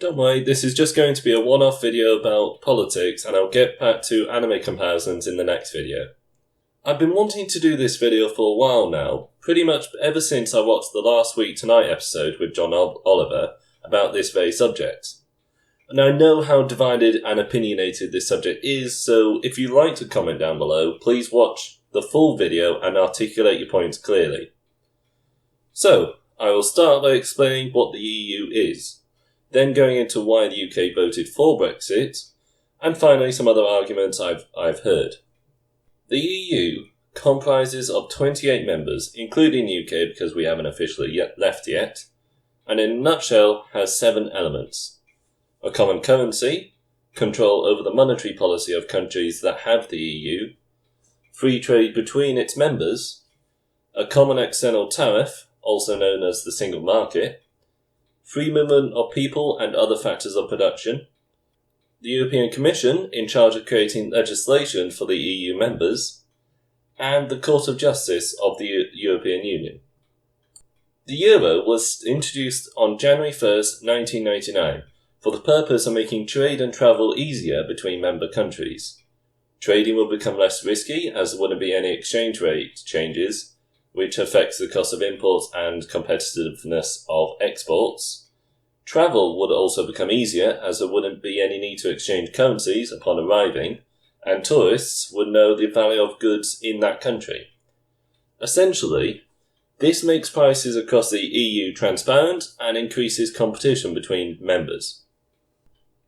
Don't worry, this is just going to be a one-off video about politics, and I'll get back to anime comparisons in the next video. I've been wanting to do this video for a while now, pretty much ever since I watched the Last Week Tonight episode with John Oliver about this very subject. And I know how divided and opinionated this subject is, so if you'd like to comment down below, please watch the full video and articulate your points clearly. So, I will start by explaining what the EU is, then going into why the UK voted for Brexit, and finally some other arguments I've heard. The EU comprises of 28 members, including the UK because we haven't officially left yet, and in a nutshell has 7 elements. A common currency, control over the monetary policy of countries that have the EU, free trade between its members, a common external tariff, also known as the single market, free movement of people and other factors of production, the European Commission in charge of creating legislation for the EU members, and the Court of Justice of the European Union. The euro was introduced on January 1st, 1999, for the purpose of making trade and travel easier between member countries. Trading will become less risky as there wouldn't be any exchange rate changes, which affects the cost of imports and competitiveness of exports. Travel would also become easier as there wouldn't be any need to exchange currencies upon arriving, and tourists would know the value of goods in that country. Essentially, this makes prices across the EU transparent and increases competition between members.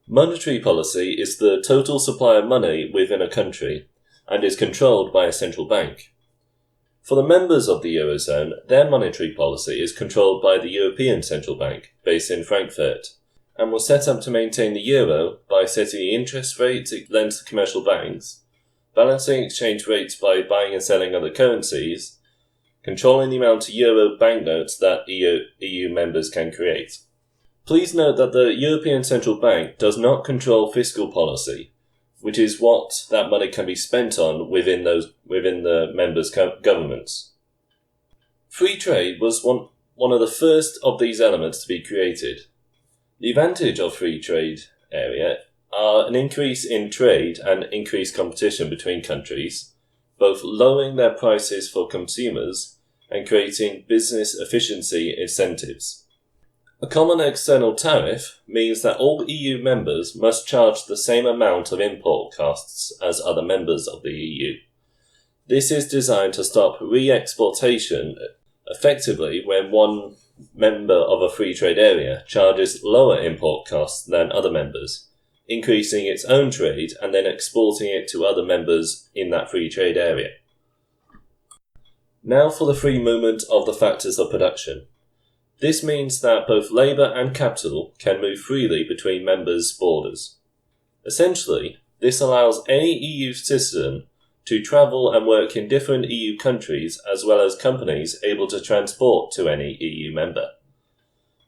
Monetary policy is the total supply of money within a country and is controlled by a central bank. For the members of the Eurozone, their monetary policy is controlled by the European Central Bank, based in Frankfurt, and was set up to maintain the euro by setting the interest rates it lends to commercial banks, balancing exchange rates by buying and selling other currencies, controlling the amount of euro banknotes that EU members can create. Please note that the European Central Bank does not control fiscal policy, which is what that money can be spent on within the members' governments. Free trade was one of the first of these elements to be created. The advantage of free trade area are an increase in trade and increased competition between countries, both lowering their prices for consumers and creating business efficiency incentives. A common external tariff means that all EU members must charge the same amount of import costs as other members of the EU. This is designed to stop re-exportation effectively when one member of a free trade area charges lower import costs than other members, increasing its own trade and then exporting it to other members in that free trade area. Now for the free movement of the factors of production. This means that both labour and capital can move freely between members' borders. Essentially, this allows any EU citizen to travel and work in different EU countries as well as companies able to transport to any EU member.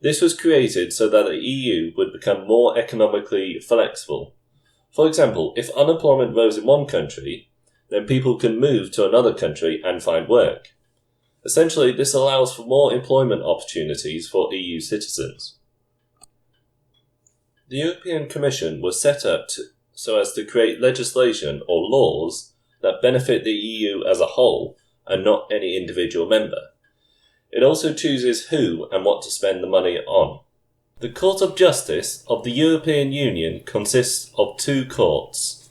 This was created so that the EU would become more economically flexible. For example, if unemployment rose in one country, then people can move to another country and find work. Essentially, this allows for more employment opportunities for EU citizens. The European Commission was set up so as to create legislation or laws that benefit the EU as a whole and not any individual member. It also chooses who and what to spend the money on. The Court of Justice of the European Union consists of 2 courts.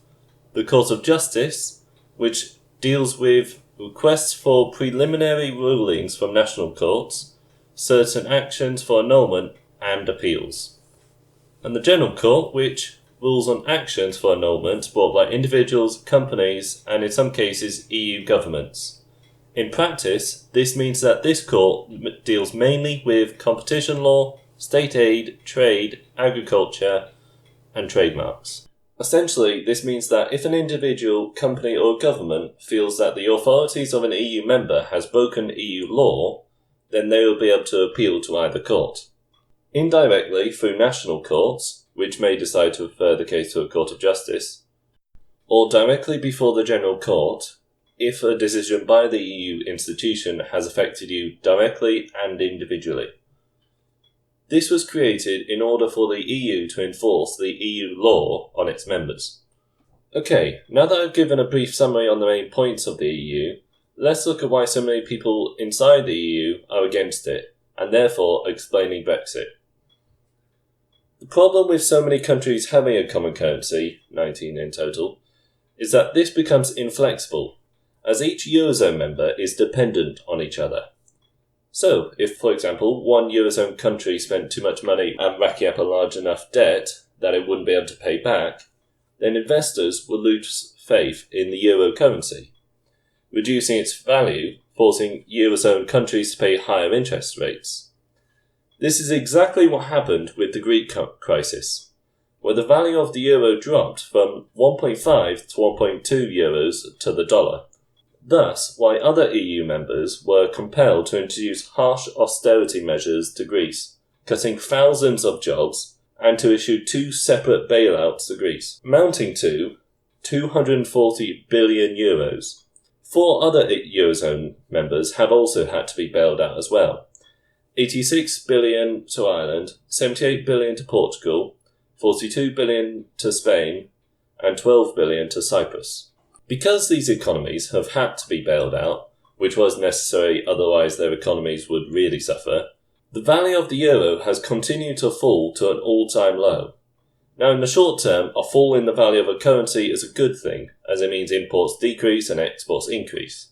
The Court of Justice, which deals with requests for preliminary rulings from national courts, certain actions for annulment, and appeals. And the General Court, which rules on actions for annulment brought by individuals, companies, and in some cases EU governments. In practice, this means that this court deals mainly with competition law, state aid, trade, agriculture, and trademarks. Essentially, this means that if an individual, company or government feels that the authorities of an EU member has broken EU law, then they will be able to appeal to either court. Indirectly, through national courts, which may decide to refer the case to a Court of Justice, or directly before the General Court, if a decision by the EU institution has affected you directly and individually. This was created in order for the EU to enforce the EU law on its members. Okay, now that I've given a brief summary on the main points of the EU, let's look at why so many people inside the EU are against it, and therefore explaining Brexit. The problem with so many countries having a common currency, 19 in total, is that this becomes inflexible, as each Eurozone member is dependent on each other. So, if, for example, one Eurozone country spent too much money and racking up a large enough debt that it wouldn't be able to pay back, then investors will lose faith in the euro currency, reducing its value, forcing Eurozone countries to pay higher interest rates. This is exactly what happened with the Greek crisis, where the value of the euro dropped from 1.5 to 1.2 euros to the dollar. Thus, why other EU members were compelled to introduce harsh austerity measures to Greece, cutting thousands of jobs, and to issue 2 separate bailouts to Greece, amounting to 240 billion euros. 4 other Eurozone members have also had to be bailed out as well. 86 billion to Ireland, 78 billion to Portugal, 42 billion to Spain, and 12 billion to Cyprus. Because these economies have had to be bailed out, which was necessary otherwise their economies would really suffer, the value of the euro has continued to fall to an all-time low. Now in the short term, a fall in the value of a currency is a good thing, as it means imports decrease and exports increase.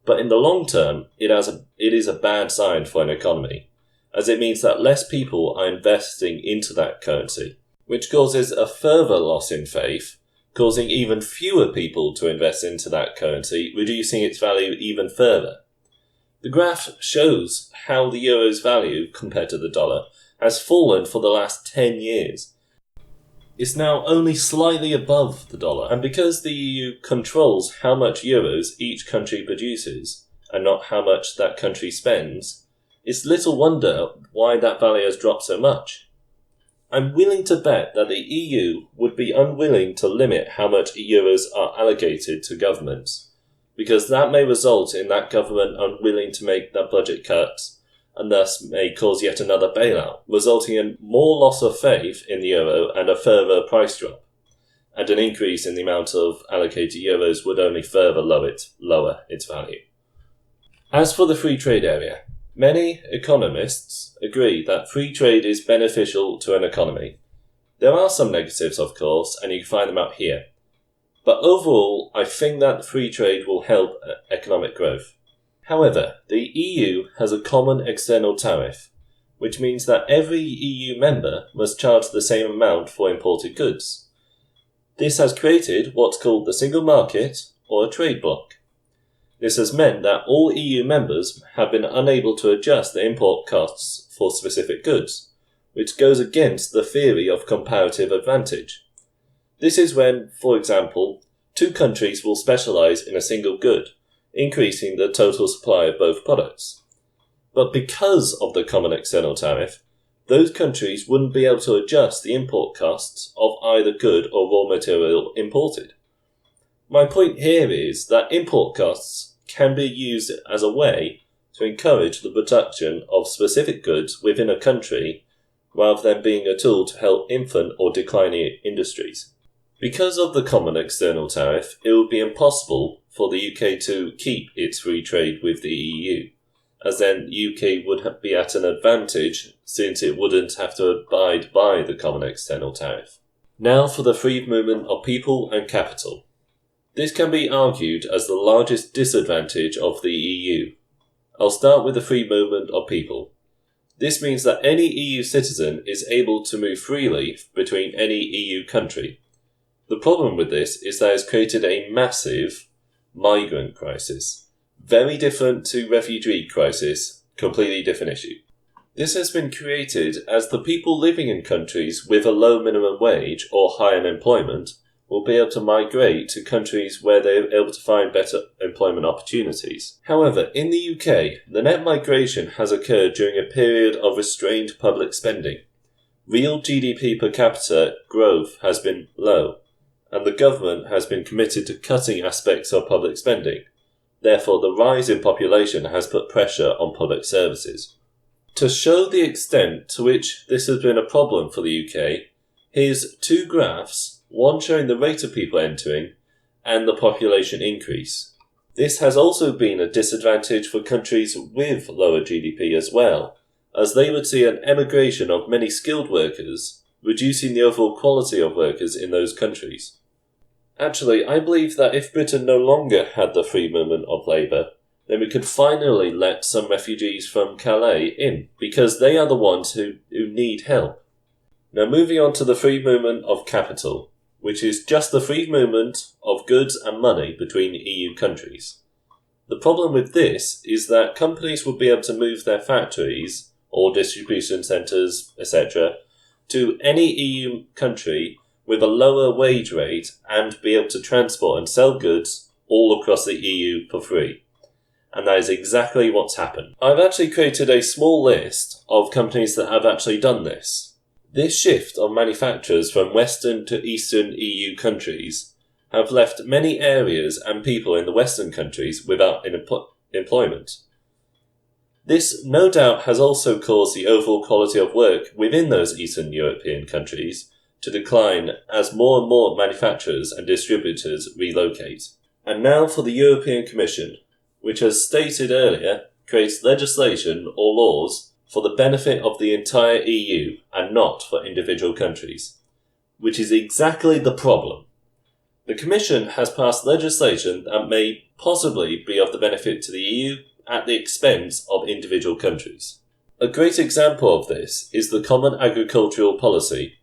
But in the long term, it is a bad sign for an economy, as it means that less people are investing into that currency, which causes a further loss in faith, causing even fewer people to invest into that currency, reducing its value even further. The graph shows how the euro's value, compared to the dollar, has fallen for the last 10 years. It's now only slightly above the dollar, and because the EU controls how much euros each country produces, and not how much that country spends, it's little wonder why that value has dropped so much. I'm willing to bet that the EU would be unwilling to limit how much euros are allocated to governments, because that may result in that government unwilling to make that budget cuts, and thus may cause yet another bailout, resulting in more loss of faith in the euro and a further price drop. And an increase in the amount of allocated euros would only further lower its value. As for the free trade area, many economists agree that free trade is beneficial to an economy. There are some negatives, of course, and you can find them out here. But overall, I think that free trade will help economic growth. However, the EU has a common external tariff, which means that every EU member must charge the same amount for imported goods. This has created what's called the single market, or a trade bloc. This has meant that all EU members have been unable to adjust the import costs for specific goods, which goes against the theory of comparative advantage. This is when, for example, 2 countries will specialise in a single good, increasing the total supply of both products. But because of the common external tariff, those countries wouldn't be able to adjust the import costs of either good or raw material imported. My point here is that import costs can be used as a way to encourage the production of specific goods within a country rather than being a tool to help infant or declining industries. Because of the common external tariff, it would be impossible for the UK to keep its free trade with the EU, as then the UK would be at an advantage since it wouldn't have to abide by the common external tariff. Now for the free movement of people and capital. This can be argued as the largest disadvantage of the EU. I'll start with the free movement of people. This means that any EU citizen is able to move freely between any EU country. The problem with this is that it's created a massive migrant crisis. Very different to refugee crisis, completely different issue. This has been created as the people living in countries with a low minimum wage or high unemployment will be able to migrate to countries where they're able to find better employment opportunities. However, in the UK, the net migration has occurred during a period of restrained public spending. Real GDP per capita growth has been low, and the government has been committed to cutting aspects of public spending. Therefore, the rise in population has put pressure on public services. To show the extent to which this has been a problem for the UK, here's two graphs, one showing the rate of people entering and the population increase. This has also been a disadvantage for countries with lower GDP as well, as they would see an emigration of many skilled workers, reducing the overall quality of workers in those countries. Actually, I believe that if Britain no longer had the free movement of labour, then we could finally let some refugees from Calais in, because they are the ones who need help. Now moving on to the free movement of capital, which is just the free movement of goods and money between EU countries. The problem with this is that companies would be able to move their factories, or distribution centres, etc., to any EU country with a lower wage rate and be able to transport and sell goods all across the EU for free. And that is exactly what's happened. I've actually created a small list of companies that have actually done this. This shift of manufacturers from Western to Eastern EU countries have left many areas and people in the Western countries without employment. This no doubt has also caused the overall quality of work within those Eastern European countries to decline as more and more manufacturers and distributors relocate. And now for the European Commission, which, as stated earlier, creates legislation or laws for the benefit of the entire EU and not for individual countries, which is exactly the problem. The Commission has passed legislation that may possibly be of the benefit to the EU at the expense of individual countries. A great example of this is the Common Agricultural Policy,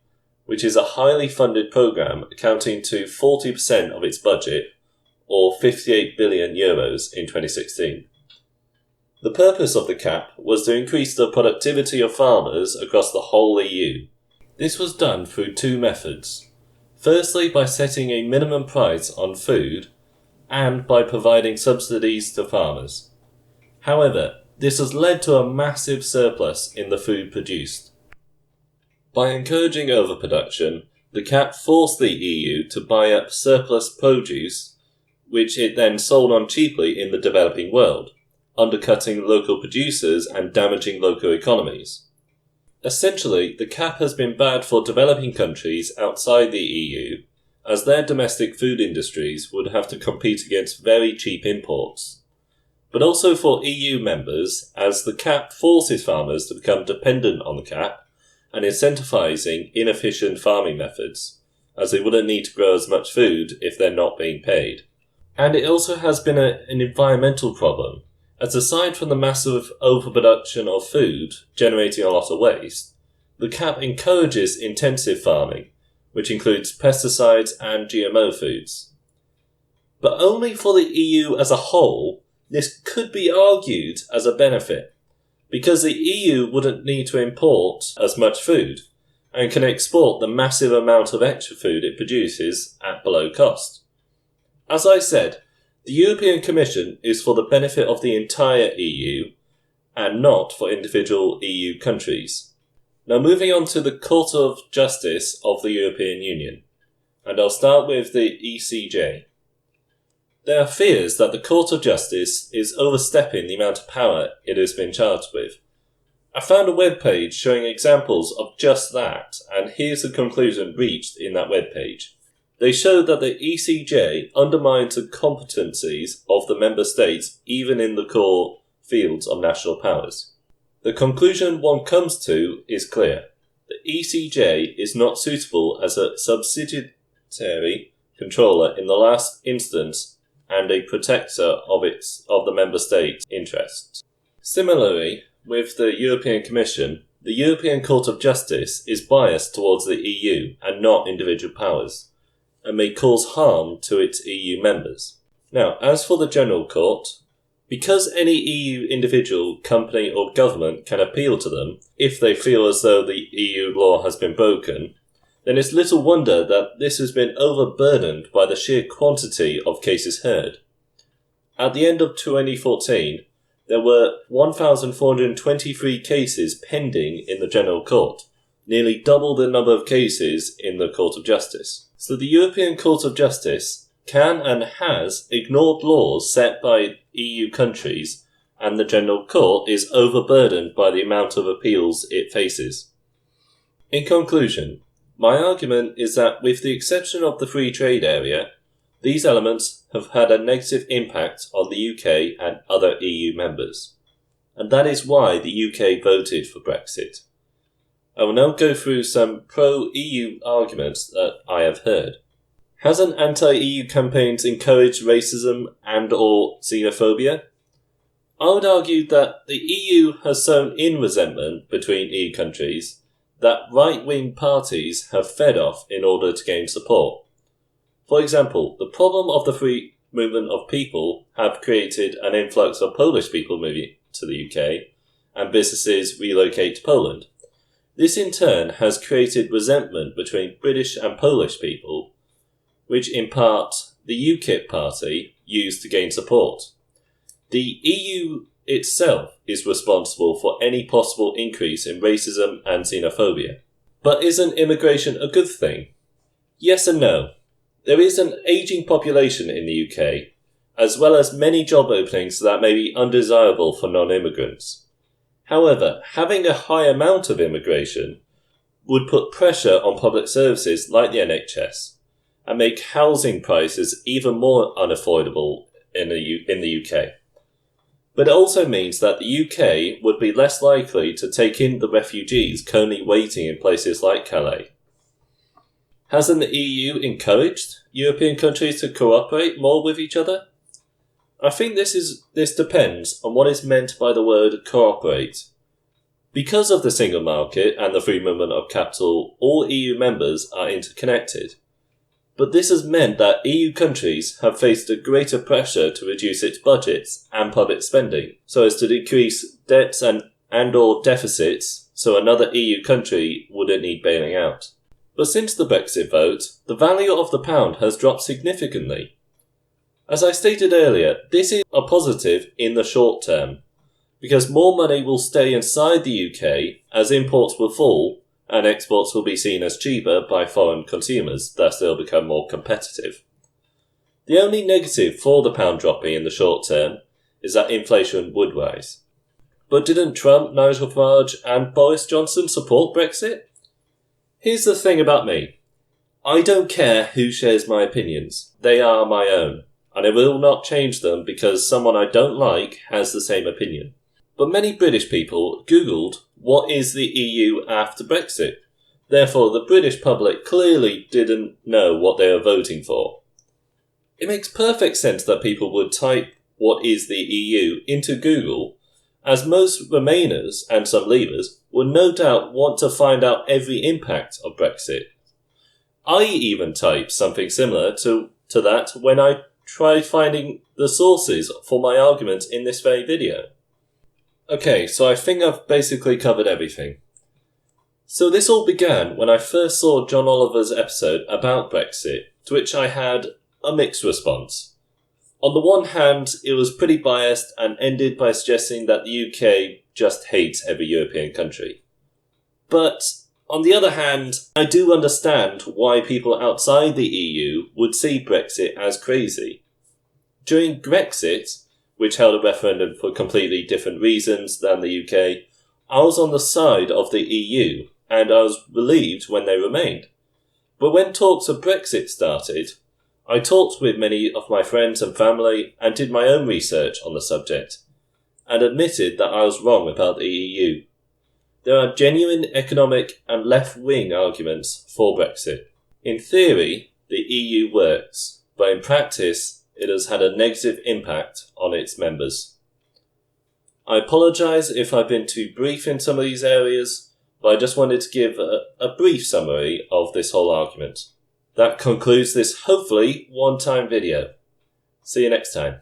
which is a highly funded programme accounting to 40% of its budget, or €58 billion in 2016. The purpose of the cap was to increase the productivity of farmers across the whole EU. This was done through two methods. Firstly, by setting a minimum price on food, and by providing subsidies to farmers. However, this has led to a massive surplus in the food produced. By encouraging overproduction, the cap forced the EU to buy up surplus produce, which it then sold on cheaply in the developing world, undercutting local producers and damaging local economies. Essentially, the cap has been bad for developing countries outside the EU, as their domestic food industries would have to compete against very cheap imports. But also for EU members, as the cap forces farmers to become dependent on the cap and incentivising inefficient farming methods, as they wouldn't need to grow as much food if they're not being paid. And it also has been an environmental problem, as aside from the massive overproduction of food generating a lot of waste, the cap encourages intensive farming, which includes pesticides and GMO foods. But only for the EU as a whole, this could be argued as a benefit, because the EU wouldn't need to import as much food, and can export the massive amount of extra food it produces at below cost. As I said, the European Commission is for the benefit of the entire EU, and not for individual EU countries. Now moving on to the Court of Justice of the European Union, and I'll start with the ECJ. There are fears that the Court of Justice is overstepping the amount of power it has been charged with. I found a web page showing examples of just that, and here's the conclusion reached in that web page. They show that the ECJ undermines the competencies of the member states even in the core fields of national powers. The conclusion one comes to is clear. The ECJ is not suitable as a subsidiary controller in the last instance and a protector of the member states' interests. Similarly, with the European Commission, the European Court of Justice is biased towards the EU and not individual powers, and may cause harm to its EU members. Now, as for the General Court, because any EU individual, company or government can appeal to them if they feel as though the EU law has been broken, then it's little wonder that this has been overburdened by the sheer quantity of cases heard. At the end of 2014, there were 1,423 cases pending in the General Court, nearly double the number of cases in the Court of Justice. So the European Court of Justice can and has ignored laws set by EU countries and the General Court is overburdened by the amount of appeals it faces. In conclusion, my argument is that with the exception of the free trade area, these elements have had a negative impact on the UK and other EU members, and that is why the UK voted for Brexit. I will now go through some pro-EU arguments that I have heard. Hasn't anti-EU campaigns encouraged racism and/or xenophobia? I would argue that the EU has sown in resentment between EU countries that right-wing parties have fed off in order to gain support. For example, the problem of the free movement of people have created an influx of Polish people moving to the UK, and businesses relocate to Poland. This in turn has created resentment between British and Polish people, which in part the UKIP party used to gain support. The EU itself is responsible for any possible increase in racism and xenophobia. But isn't immigration a good thing? Yes and no. There is an ageing population in the UK, as well as many job openings that may be undesirable for non-immigrants. However, having a high amount of immigration would put pressure on public services like the NHS and make housing prices even more unaffordable in the UK. But it also means that the UK would be less likely to take in the refugees currently waiting in places like Calais. Hasn't the EU encouraged European countries to cooperate more with each other? I think this depends on what is meant by the word cooperate. Because of the single market and the free movement of capital, all EU members are interconnected. But this has meant that EU countries have faced a greater pressure to reduce its budgets and public spending, so as to decrease debts and/or deficits, so another EU country wouldn't need bailing out. But since the Brexit vote, the value of the pound has dropped significantly. As I stated earlier, this is a positive in the short term, because more money will stay inside the UK as imports will fall, and exports will be seen as cheaper by foreign consumers, thus they'll become more competitive. The only negative for the pound dropping in the short term is that inflation would rise. But didn't Trump, Nigel Farage and Boris Johnson support Brexit? Here's the thing about me. I don't care who shares my opinions. They are my own, and I will not change them because someone I don't like has the same opinion. But many British people Googled, what is the EU after Brexit? Therefore, the British public clearly didn't know what they were voting for. It makes perfect sense that people would type, what is the EU, into Google, as most Remainers and some Leavers would no doubt want to find out every impact of Brexit. I even typed something similar to that when I tried finding the sources for my argument in this very video. Okay, so I think I've basically covered everything. So this all began when I first saw John Oliver's episode about Brexit, to which I had a mixed response. On the one hand, it was pretty biased and ended by suggesting that the UK just hates every European country. But on the other hand, I do understand why people outside the EU would see Brexit as crazy. During Brexit, which held a referendum for completely different reasons than the UK, I was on the side of the EU, and I was relieved when they remained. But when talks of Brexit started, I talked with many of my friends and family and did my own research on the subject, and admitted that I was wrong about the EU. There are genuine economic and left-wing arguments for Brexit. In theory, the EU works, but in practice, it has had a negative impact on its members. I apologise if I've been too brief in some of these areas, but I just wanted to give a brief summary of this whole argument. That concludes this hopefully one-time video. See you next time.